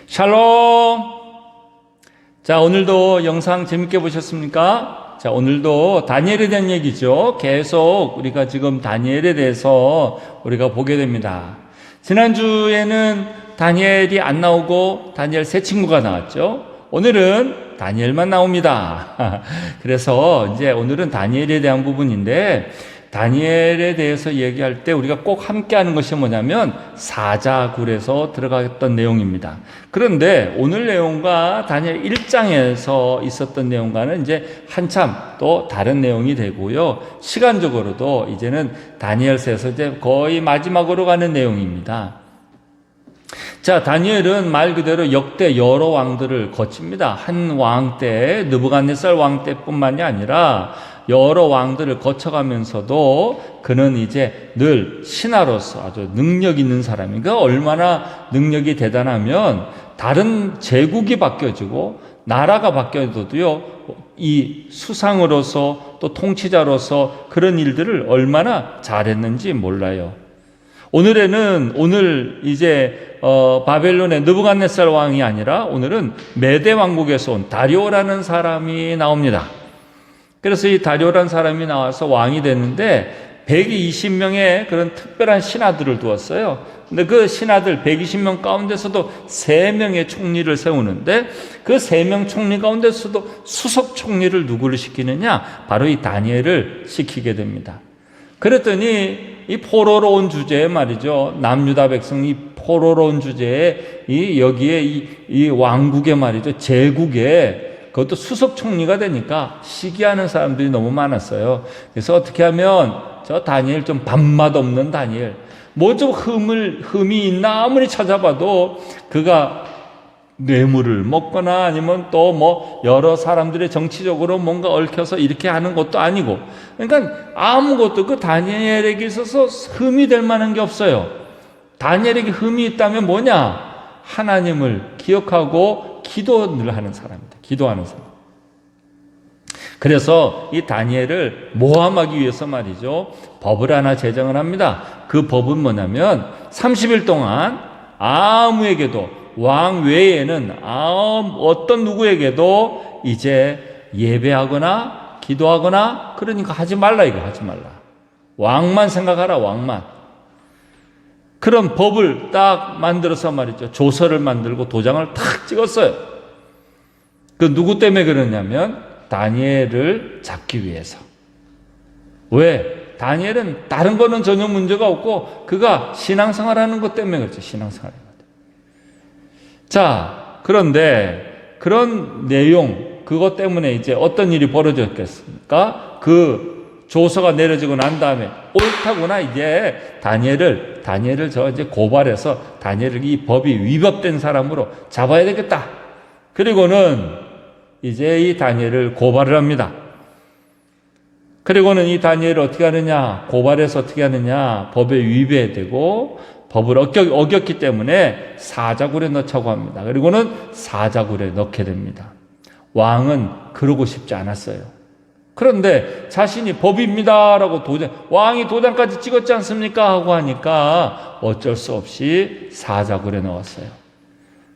샬롬! 자, 오늘도 영상 재밌게 보셨습니까? 자, 오늘도 다니엘에 대한 얘기죠. 계속 우리가 지금 다니엘에 대해서 우리가 보게 됩니다. 지난주에는 다니엘이 안 나오고 다니엘 세 친구가 나왔죠. 오늘은 다니엘만 나옵니다. 그래서 이제 오늘은 다니엘에 대한 부분인데, 다니엘에 대해서 얘기할 때 우리가 꼭 함께 하는 것이 뭐냐면 사자굴에서 들어갔던 내용입니다. 그런데 오늘 내용과 다니엘 1장에서 있었던 내용과는 이제 한참 또 다른 내용이 되고요. 시간적으로도 이제는 다니엘서에서 이제 거의 마지막으로 가는 내용입니다. 자, 다니엘은 말 그대로 역대 여러 왕들을 거칩니다. 한 왕 때, 느부갓네살 왕 때뿐만이 아니라 여러 왕들을 거쳐가면서도 그는 이제 늘 신하로서 아주 능력 있는 사람이니까, 얼마나 능력이 대단하면 다른 제국이 바뀌어지고 나라가 바뀌어도요, 이 수상으로서 또 통치자로서 그런 일들을 얼마나 잘했는지 몰라요. 오늘 이제 바벨론의 느부갓네살 왕이 아니라 오늘은 메대 왕국에서 온 다리오라는 사람이 나옵니다. 그래서 이 다리오라는 사람이 나와서 왕이 됐는데 120명의 그런 특별한 신하들을 두었어요. 근데 그 신하들 120명 가운데서도 3명의 총리를 세우는데, 그 3명 총리 가운데서도 수석 총리를 누구를 시키느냐? 바로 이 다니엘을 시키게 됩니다. 그랬더니 이 포로로운 주제에 말이죠, 남유다 백성이 포로로운 주제에 여기에 이 왕국에 말이죠, 제국에 그것도 수석 총리가 되니까 시기하는 사람들이 너무 많았어요. 그래서 어떻게 하면 저 다니엘, 좀 밥맛 없는 다니엘, 뭐 좀 흠이 있나 아무리 찾아봐도 그가 뇌물을 먹거나 아니면 또 뭐 여러 사람들의 정치적으로 뭔가 얽혀서 이렇게 하는 것도 아니고, 그러니까 아무것도 그 다니엘에게 있어서 흠이 될 만한 게 없어요. 다니엘에게 흠이 있다면 뭐냐? 하나님을 기억하고 기도를 하는 사람입니다. 기도하는 사람. 그래서 이 다니엘을 모함하기 위해서 말이죠, 법을 하나 제정을 합니다. 그 법은 뭐냐면 30일 동안 아무에게도, 왕 외에는 어떤 누구에게도 이제 예배하거나 기도하거나 그러니까 하지 말라, 이거 하지 말라. 왕만 생각하라, 왕만. 그런 법을 딱 만들어서 말이죠, 조서를 만들고 도장을 탁 찍었어요. 그 누구 때문에 그러냐면 다니엘을 잡기 위해서. 왜? 다니엘은 다른 거는 전혀 문제가 없고 그가 신앙생활하는 것 때문에 그렇죠. 신앙생활하는 것 때문에. 자, 그런데 그런 내용, 그것 때문에 이제 어떤 일이 벌어졌겠습니까? 그 조서가 내려지고 난 다음에 옳다구나, 이제 다니엘을 저 이제 고발해서 다니엘을 이 법이 위법된 사람으로 잡아야 되겠다. 그리고는 이제 이 다니엘을 고발을 합니다. 그리고는 이 다니엘을 어떻게 하느냐? 고발해서 어떻게 하느냐? 법에 위배되고 법을 어겼기 때문에 사자굴에 넣자고 합니다. 그리고는 사자굴에 넣게 됩니다. 왕은 그러고 싶지 않았어요. 그런데 자신이 법입니다라고 왕이 도장까지 찍었지 않습니까? 하고 하니까 어쩔 수 없이 사자굴에 넣었어요.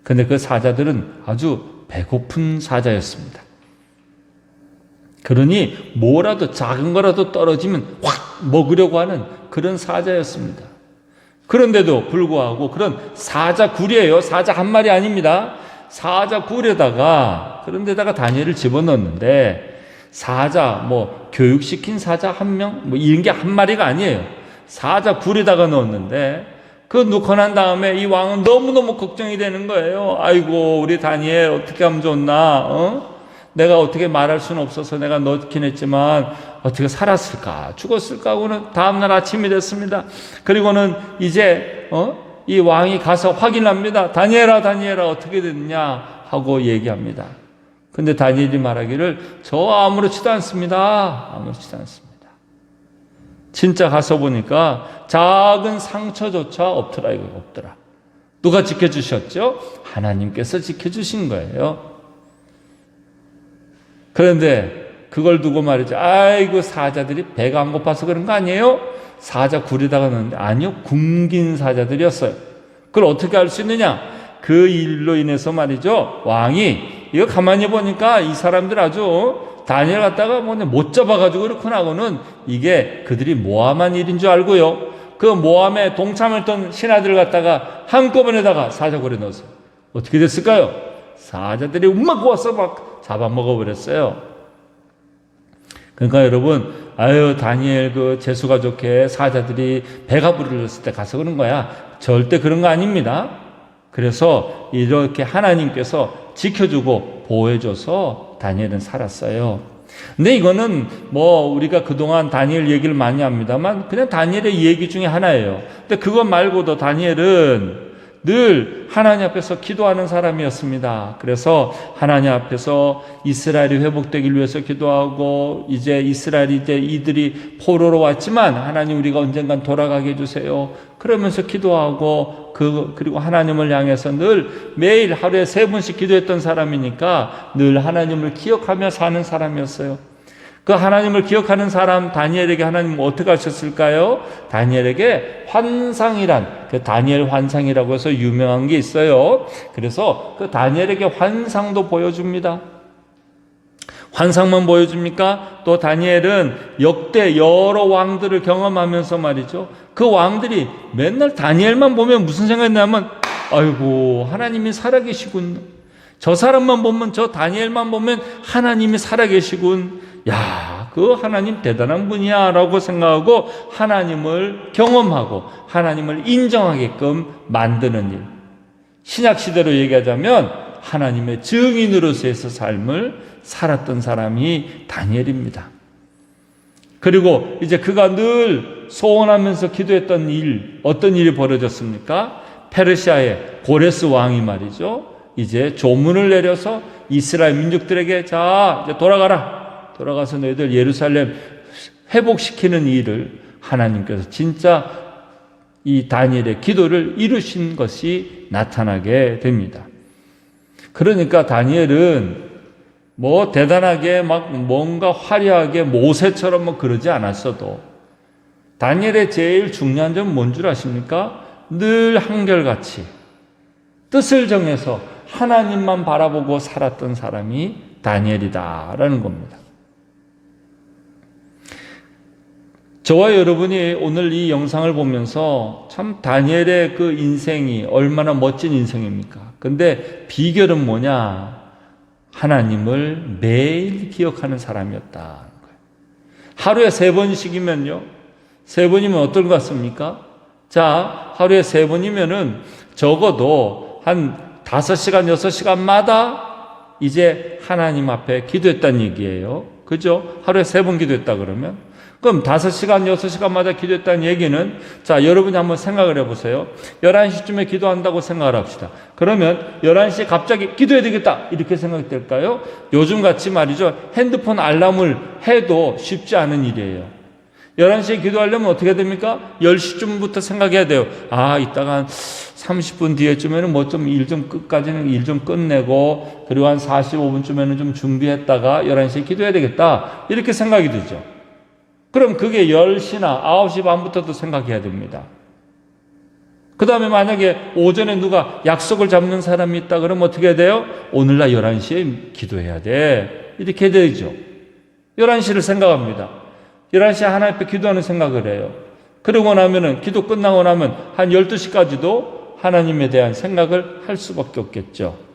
근데 그 사자들은 아주 배고픈 사자였습니다. 그러니 뭐라도 작은 거라도 떨어지면 확 먹으려고 하는 그런 사자였습니다. 그런데도 불구하고 그런 사자굴이에요. 사자 한 마리 아닙니다. 사자굴에다가, 그런데다가 다니엘을 집어넣었는데, 사자, 뭐 교육시킨 사자 한 명, 뭐 이런 게 한 마리가 아니에요. 사자굴에다가 넣었는데, 그거 넣고 난 다음에 이 왕은 너무너무 걱정이 되는 거예요. 아이고, 우리 다니엘 어떻게 하면 좋나? 내가 어떻게 말할 수는 없어서 내가 넣긴 했지만 어떻게 살았을까? 죽었을까? 하고는 다음날 아침이 됐습니다. 그리고는 이제 이 왕이 가서 확인합니다. 다니엘아 어떻게 됐냐? 하고 얘기합니다. 근데 다니엘이 말하기를 저 아무렇지도 않습니다. 아무렇지도 않습니다. 진짜 가서 보니까 작은 상처조차 없더라, 이거 없더라. 누가 지켜주셨죠? 하나님께서 지켜주신 거예요. 그런데 그걸 두고 말이죠, 아이고 사자들이 배가 안 고파서 그런 거 아니에요? 사자 굴에다가 넣는데, 아니요, 굶긴 사자들이었어요. 그걸 어떻게 알 수 있느냐? 그 일로 인해서 말이죠. 왕이 이거 가만히 보니까 이 사람들 아주 다니엘 갖다가 못 잡아가지고 그렇구나고는 이게 그들이 모함한 일인 줄 알고요. 그 모함에 동참했던 신하들을 갖다가 한꺼번에다가 사자굴에 넣었어요. 어떻게 됐을까요? 사자들이 막 와서 막 잡아먹어버렸어요. 그러니까 여러분, 다니엘 그 재수가 좋게 사자들이 배가 부르렀을 때 가서 그런 거야. 절대 그런 거 아닙니다. 그래서 이렇게 하나님께서 지켜주고 보호해줘서 다니엘은 살았어요. 근데 이거는 우리가 그동안 다니엘 얘기를 많이 합니다만 그냥 다니엘의 얘기 중에 하나예요. 근데 그것 말고도 다니엘은 늘 하나님 앞에서 기도하는 사람이었습니다. 그래서 하나님 앞에서 이스라엘이 회복되길 위해서 기도하고, 이제 이스라엘이 이들이 포로로 왔지만 하나님 우리가 언젠간 돌아가게 해주세요. 그러면서 기도하고 그리고 하나님을 향해서 늘 매일 하루에 3번씩 기도했던 사람이니까 늘 하나님을 기억하며 사는 사람이었어요. 그 하나님을 기억하는 사람 다니엘에게 하나님은 어떻게 하셨을까요? 다니엘에게 환상이란, 그 다니엘 환상이라고 해서 유명한 게 있어요. 그래서 그 다니엘에게 환상도 보여줍니다. 환상만 보여줍니까? 또 다니엘은 역대 여러 왕들을 경험하면서 말이죠. 그 왕들이 맨날 다니엘만 보면 무슨 생각이 나면, 아이고 하나님이 살아계시군. 저 사람만 보면, 저 다니엘만 보면 하나님이 살아계시군. 야, 그 하나님 대단한 분이야 라고 생각하고 하나님을 경험하고 하나님을 인정하게끔 만드는 일. 신약시대로 얘기하자면 하나님의 증인으로서의 삶을 살았던 사람이 다니엘입니다. 그리고 이제 그가 늘 소원하면서 기도했던 일, 어떤 일이 벌어졌습니까? 페르시아의 고레스 왕이 말이죠, 이제 조문을 내려서 이스라엘 민족들에게 자, 이제 돌아가서 너희들 예루살렘 회복시키는 일을 하나님께서 진짜 이 다니엘의 기도를 이루신 것이 나타나게 됩니다. 그러니까 다니엘은 대단하게 뭔가 화려하게 모세처럼 그러지 않았어도 다니엘의 제일 중요한 점은 뭔 줄 아십니까? 늘 한결같이 뜻을 정해서 하나님만 바라보고 살았던 사람이 다니엘이다라는 겁니다. 저와 여러분이 오늘 이 영상을 보면서 참 다니엘의 그 인생이 얼마나 멋진 인생입니까? 근데 비결은 뭐냐? 하나님을 매일 기억하는 사람이었다는 거예요. 하루에 3번씩이면요. 3번이면 어떨 것 같습니까? 자, 하루에 3번이면은 적어도 한 5시간, 6시간마다 이제 하나님 앞에 기도했다는 얘기예요. 그죠? 하루에 3번 기도했다 그러면? 그럼 5시간, 6시간마다 기도했다는 얘기는, 자, 여러분이 한번 생각을 해보세요. 11시쯤에 기도한다고 생각을 합시다. 그러면 11시에 갑자기 기도해야 되겠다, 이렇게 생각이 될까요? 요즘같이 말이죠, 핸드폰 알람을 해도 쉽지 않은 일이에요. 11시에 기도하려면 어떻게 됩니까? 10시쯤부터 생각해야 돼요. 이따가 한 30분 뒤에쯤에는 끝까지는 일 좀 끝내고, 그리고 한 45분쯤에는 좀 준비했다가 11시에 기도해야 되겠다, 이렇게 생각이 되죠. 그럼 그게 10시나 9시 반부터도 생각해야 됩니다. 그 다음에 만약에 오전에 누가 약속을 잡는 사람이 있다 그러면 어떻게 해야 돼요? 오늘날 11시에 기도해야 돼, 이렇게 되죠. 11시를 생각합니다. 11시에 하나님 앞에 기도하는 생각을 해요. 그러고 나면은, 기도 끝나고 나면 한 12시까지도 하나님에 대한 생각을 할 수밖에 없겠죠.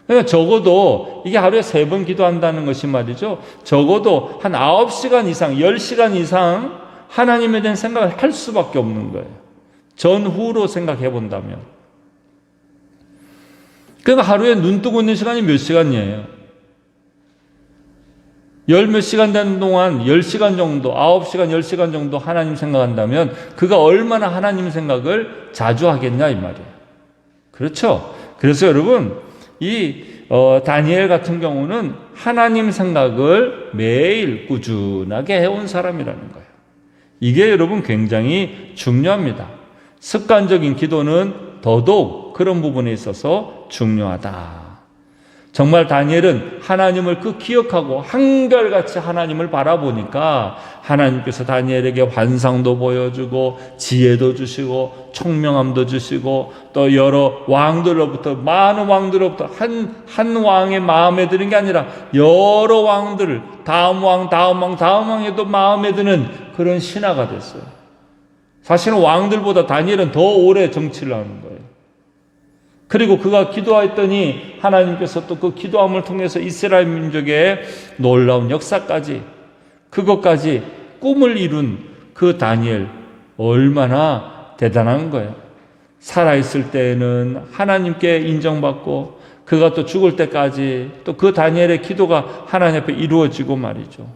그러니까 적어도 이게 하루에 3번 기도한다는 것이 말이죠, 적어도 한 9시간 이상, 10시간 이상 하나님에 대한 생각을 할 수밖에 없는 거예요. 전후로 생각해 본다면. 그러니까 하루에 눈 뜨고 있는 시간이 몇 시간이에요? 10몇 시간 되는 동안 10시간 정도, 9시간, 10시간 정도 하나님 생각한다면 그가 얼마나 하나님 생각을 자주 하겠냐 이 말이에요. 그렇죠? 그래서 여러분, 다니엘 같은 경우는 하나님 생각을 매일 꾸준하게 해온 사람이라는 거예요. 이게 여러분 굉장히 중요합니다. 습관적인 기도는 더더욱 그런 부분에 있어서 중요하다. 정말 다니엘은 하나님을 기억하고 한결같이 하나님을 바라보니까 하나님께서 다니엘에게 환상도 보여주고 지혜도 주시고 총명함도 주시고 또 여러 왕들로부터 많은 왕들로부터 한 왕의 마음에 드는 게 아니라 여러 왕들을 다음 왕에도 마음에 드는 그런 신하가 됐어요. 사실은 왕들보다 다니엘은 더 오래 정치를 하는 거예요. 그리고 그가 기도했더니 하나님께서 또 그 기도함을 통해서 이스라엘 민족의 놀라운 역사까지 그것까지 꿈을 이룬 그 다니엘 얼마나 대단한 거예요. 살아있을 때에는 하나님께 인정받고 그가 또 죽을 때까지 또 그 다니엘의 기도가 하나님 앞에 이루어지고 말이죠.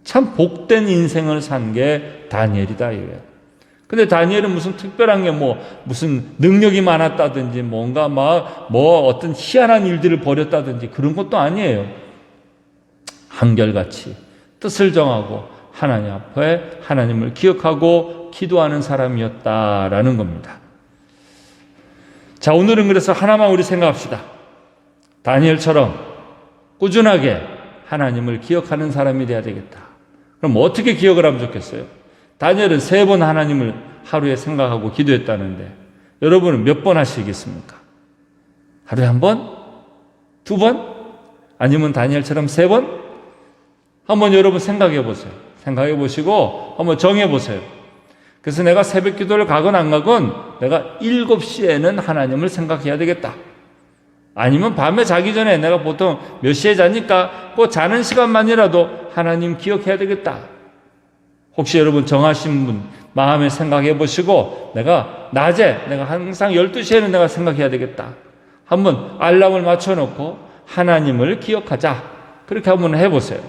참 복된 인생을 산 게 다니엘이다 이거예요. 근데 다니엘은 무슨 특별한 게 무슨 능력이 많았다든지 뭔가 어떤 희한한 일들을 벌였다든지 그런 것도 아니에요. 한결같이 뜻을 정하고 하나님 앞에 하나님을 기억하고 기도하는 사람이었다라는 겁니다. 자, 오늘은 그래서 하나만 우리 생각합시다. 다니엘처럼 꾸준하게 하나님을 기억하는 사람이 돼야 되겠다. 그럼 어떻게 기억을 하면 좋겠어요? 다니엘은 3번 하나님을 하루에 생각하고 기도했다는데 여러분은 몇 번 하시겠습니까? 하루에 1번? 2번? 아니면 다니엘처럼 3번? 한번 여러분 생각해 보세요. 생각해 보시고 한번 정해 보세요. 그래서 내가 새벽 기도를 가건 안 가건 내가 7시에는 하나님을 생각해야 되겠다. 아니면 밤에 자기 전에 내가 보통 몇 시에 자니까 그 자는 시간만이라도 하나님 기억해야 되겠다. 혹시 여러분 정하신 분 마음에 생각해 보시고 내가 낮에 내가 항상 12시에는 내가 생각해야 되겠다. 한번 알람을 맞춰놓고 하나님을 기억하자. 그렇게 한번 해보세요.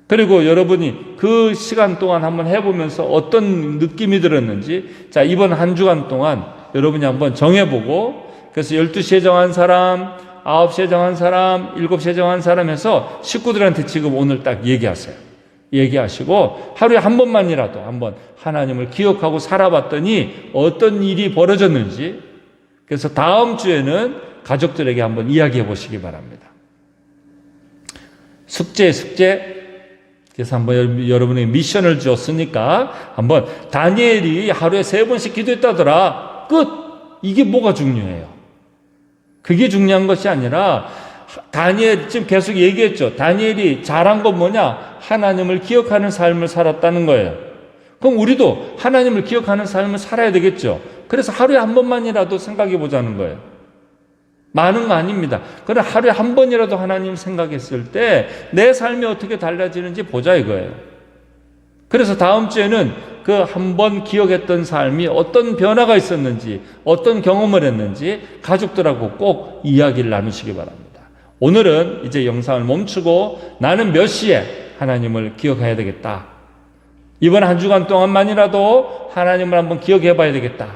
그리고 여러분이 그 시간 동안 한번 해보면서 어떤 느낌이 들었는지 자 이번 한 주간 동안 여러분이 한번 정해보고 그래서 12시에 정한 사람 9시에 정한 사람 7시에 정한 사람 해서 식구들한테 지금 오늘 딱 얘기하세요. 얘기하시고 하루에 한 번만이라도 한번 하나님을 기억하고 살아봤더니 어떤 일이 벌어졌는지 그래서 다음 주에는 가족들에게 한번 이야기해 보시기 바랍니다. 숙제 그래서 한번 여러분에게 미션을 줬으니까 한번 다니엘이 하루에 3번씩 기도했다더라 끝! 이게 뭐가 중요해요? 그게 중요한 것이 아니라 다니엘 지금 계속 얘기했죠. 다니엘이 잘한 건 뭐냐? 하나님을 기억하는 삶을 살았다는 거예요. 그럼 우리도 하나님을 기억하는 삶을 살아야 되겠죠. 그래서 하루에 한 번만이라도 생각해 보자는 거예요. 많은 거 아닙니다. 그러나 하루에 한 번이라도 하나님 생각했을 때 내 삶이 어떻게 달라지는지 보자 이거예요. 그래서 다음 주에는 그 한 번 기억했던 삶이 어떤 변화가 있었는지 어떤 경험을 했는지 가족들하고 꼭 이야기를 나누시기 바랍니다. 오늘은 이제 영상을 멈추고 나는 몇 시에 하나님을 기억해야 되겠다. 이번 한 주간 동안만이라도 하나님을 한번 기억해 봐야 되겠다.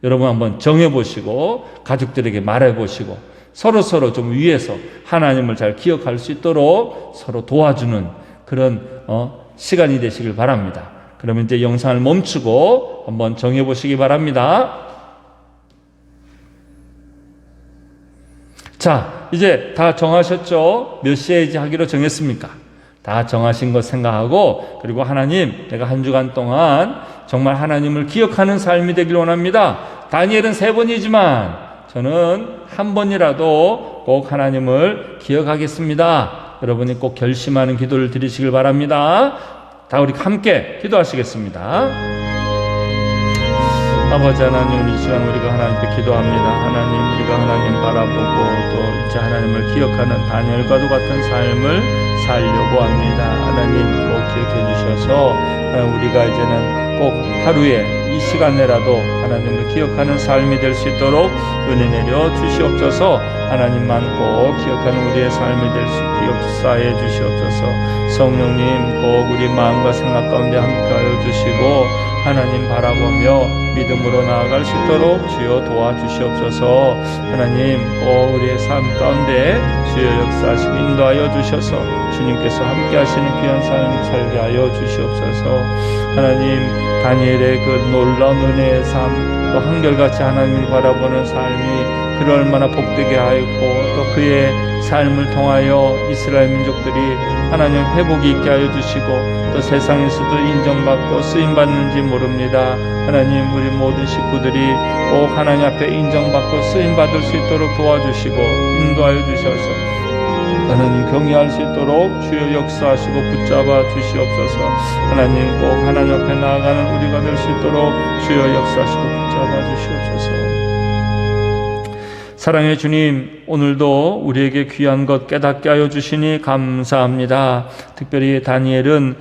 여러분 한번 정해보시고 가족들에게 말해보시고 서로 좀 위해서 하나님을 잘 기억할 수 있도록 서로 도와주는 그런 시간이 되시길 바랍니다. 그러면 이제 영상을 멈추고 한번 정해보시기 바랍니다. 자, 이제 다 정하셨죠? 몇 시에 이제 하기로 정했습니까? 다 정하신 것 생각하고 그리고 하나님 내가 한 주간 동안 정말 하나님을 기억하는 삶이 되길 원합니다. 다니엘은 3번이지만 저는 한 번이라도 꼭 하나님을 기억하겠습니다. 여러분이 꼭 결심하는 기도를 드리시길 바랍니다. 다 우리 함께 기도하시겠습니다. 아버지 하나님, 이 시간 우리가 하나님께 기도합니다. 하나님, 우리가 하나님 바라보고 또 이제 하나님을 기억하는 다니엘과도 같은 삶을 살려고 합니다. 하나님 꼭 기억해 주셔서 우리가 이제는 꼭 하루에 이 시간 내라도 하나님을 기억하는 삶이 될 수 있도록 은혜 내려 주시옵소서. 하나님만 꼭 기억하는 우리의 삶이 될 수 있게 역사해 주시옵소서. 성령님 꼭 우리 마음과 생각 가운데 함께하여 주시고 하나님 바라보며 믿음으로 나아갈 수 있도록 주여 도와주시옵소서. 하나님 꼭 우리의 삶 가운데 주여 역사하시고 인도하여 주셔서 주님께서 함께 하시는 귀한 삶 살게 하여 주시옵소서. 하나님 다니엘의 그 놀라운 은혜의 삶 또 한결같이 하나님을 바라보는 삶이 그를 얼마나 복되게 하였고 또 그의 삶을 통하여 이스라엘 민족들이 하나님 회복이 있게 하여 주시고 또 세상에서도 인정받고 쓰임받는지 모릅니다. 하나님, 우리 모든 식구들이 꼭 하나님 앞에 인정받고 쓰임받을 수 있도록 도와주시고 인도하여 주셔서 하나님 경외할 수 있도록 주여 역사하시고 붙잡아 주시옵소서. 하나님, 꼭 하나님 앞에 나아가는 우리가 될 수 있도록 주여 역사하시고 붙잡아 주시옵소서. 사랑의 주님, 오늘도 우리에게 귀한 것 깨닫게 하여 주시니 감사합니다. 특별히 다니엘은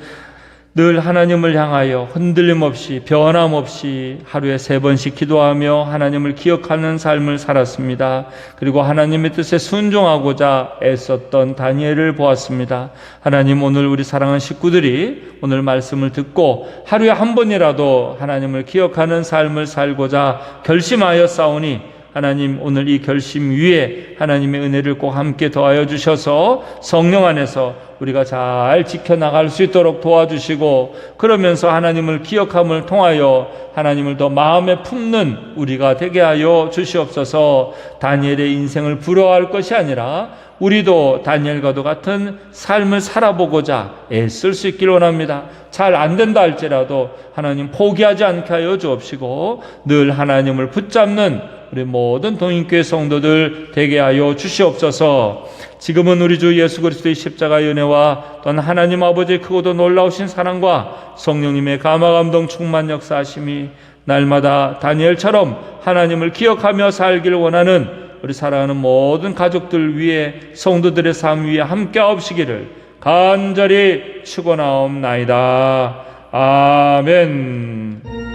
늘 하나님을 향하여 흔들림 없이 변함없이 하루에 3번씩 기도하며 하나님을 기억하는 삶을 살았습니다. 그리고 하나님의 뜻에 순종하고자 애썼던 다니엘을 보았습니다. 하나님, 오늘 우리 사랑하는 식구들이 오늘 말씀을 듣고 하루에 한 번이라도 하나님을 기억하는 삶을 살고자 결심하여 싸우니 하나님, 오늘 이 결심 위에 하나님의 은혜를 꼭 함께 더하여 주셔서 성령 안에서 우리가 잘 지켜나갈 수 있도록 도와주시고 그러면서 하나님을 기억함을 통하여 하나님을 더 마음에 품는 우리가 되게 하여 주시옵소서. 다니엘의 인생을 부러워할 것이 아니라 우리도 다니엘과도 같은 삶을 살아보고자 애쓸 수 있기를 원합니다. 잘 안 된다 할지라도 하나님 포기하지 않게 하여 주옵시고 늘 하나님을 붙잡는 우리 모든 동인교회 성도들 되게 하여 주시옵소서. 지금은 우리 주 예수 그리스도의 십자가의 은혜와 또한 하나님 아버지의 크고도 놀라우신 사랑과 성령님의 감화감동 충만 역사하심이 날마다 다니엘처럼 하나님을 기억하며 살기를 원하는 우리 사랑하는 모든 가족들 위에 성도들의 삶 위에 함께 하옵시기를 간절히 축원하옵나이다. 아멘.